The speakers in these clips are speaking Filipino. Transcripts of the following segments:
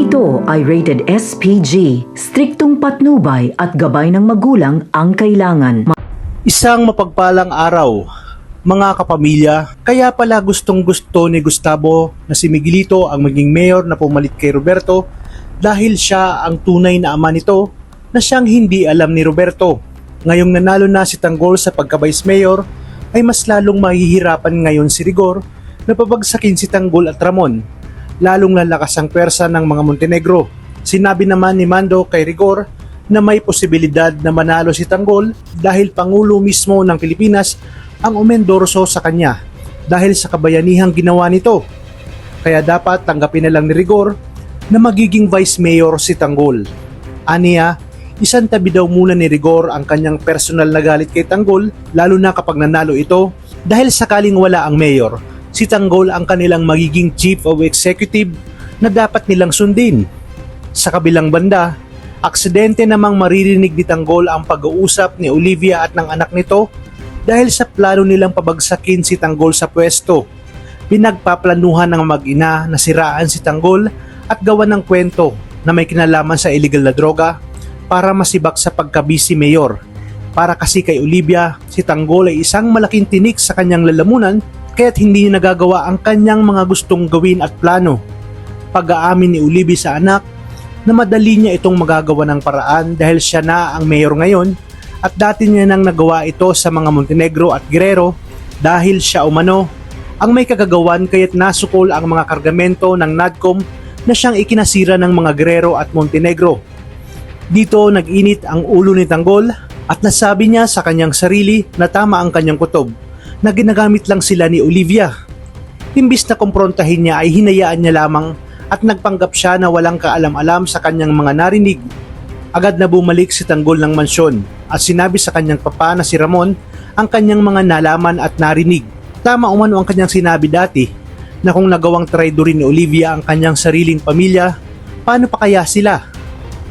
ito ay rated SPG, striktong patnubay at gabay ng magulang ang kailangan. Isang mapagpalang araw, mga kapamilya. Kaya pala gustong-gusto ni Gustavo na si Miguelito ang maging mayor na pumalit kay Roberto dahil siya ang tunay na ama nito na siyang hindi alam ni Roberto. Ngayong nanalo na si Tanggol sa pagka-vice mayor, ay mas lalong mahihirapan ngayon si Rigor na pabagsakin si Tanggol at Ramon. Lalong lalakas ang pwersa ng mga Montenegro. Sinabi naman ni Mando kay Rigor na may posibilidad na manalo si Tanggol dahil Pangulo mismo ng Pilipinas ang umendorso sa kanya dahil sa kabayanihang ginawa nito. Kaya dapat tanggapin na lang ni Rigor na magiging vice mayor si Tanggol. Aniya, isang tabi daw muna ni Rigor ang kanyang personal na galit kay Tanggol, lalo na kapag nanalo ito, dahil sakaling wala ang mayor, si Tanggol ang kanilang magiging chief of executive na dapat nilang sundin. Sa kabilang banda, aksidente namang maririnig ni Tanggol ang pag-uusap ni Olivia at ng anak nito dahil sa plano nilang pabagsakin si Tanggol sa pwesto. Pinagpaplanuhan ng mag-ina na siraan si Tanggol at gawan ng kwento na may kinalaman sa illegal na droga para masibak sa pagka-vice mayor. Para kasi kay Olivia, si Tanggol ay isang malaking tinik sa kanyang lalamunan kaya't hindi nagagawa ang kanyang mga gustong gawin at plano. Pag-aamin ni Olivia sa anak na madali niya itong magagawa ng paraan dahil siya na ang mayor ngayon at dati niya nang nagawa ito sa mga Montenegro at Guerrero dahil siya umano ang may kagagawan kaya't nasukol ang mga kargamento ng NADCOM na siyang ikinasira ng mga Guerrero at Montenegro. Dito nag-init ang ulo ni Tanggol at nasabi niya sa kanyang sarili na tama ang kanyang kutob na ginagamit lang sila ni Olivia. Imbis na kumprontahin niya ay hinayaan niya lamang at nagpanggap siya na walang kaalam-alam sa kanyang mga narinig. Agad na bumalik si Tanggol ng mansyon at sinabi sa kanyang papa na si Ramon ang kanyang mga nalaman at narinig. Tama umano ang kanyang sinabi dati na kung nagawang traidorin ni Olivia ang kanyang sariling pamilya, paano pa kaya sila?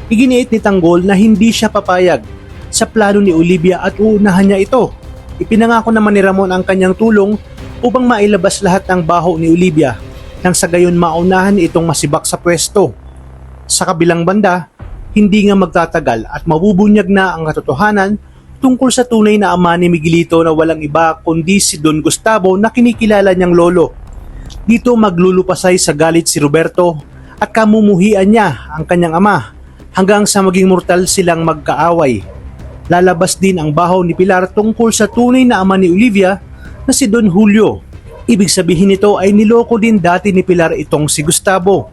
Iginiit ni Tanggol na hindi siya papayag sa plano ni Olivia at uunahan niya ito. Ipinangako naman ni Ramon ang kanyang tulong upang mailabas lahat ng baho ni Olivia nang sa gayon maunahan itong masibak sa pwesto. Sa kabilang banda, hindi nga magtatagal at mabubunyag na ang katotohanan tungkol sa tunay na ama ni Miguelito na walang iba kundi si Don Gustavo na kinikilala niyang lolo. Dito maglulupasay sa galit si Roberto at kamumuhian niya ang kanyang ama hanggang sa maging mortal silang magkaaway. Lalabas din ang baho ni Pilar tungkol sa tunay na ama ni Olivia na si Don Julio. Ibig sabihin nito ay niloko din dati ni Pilar itong si Gustavo.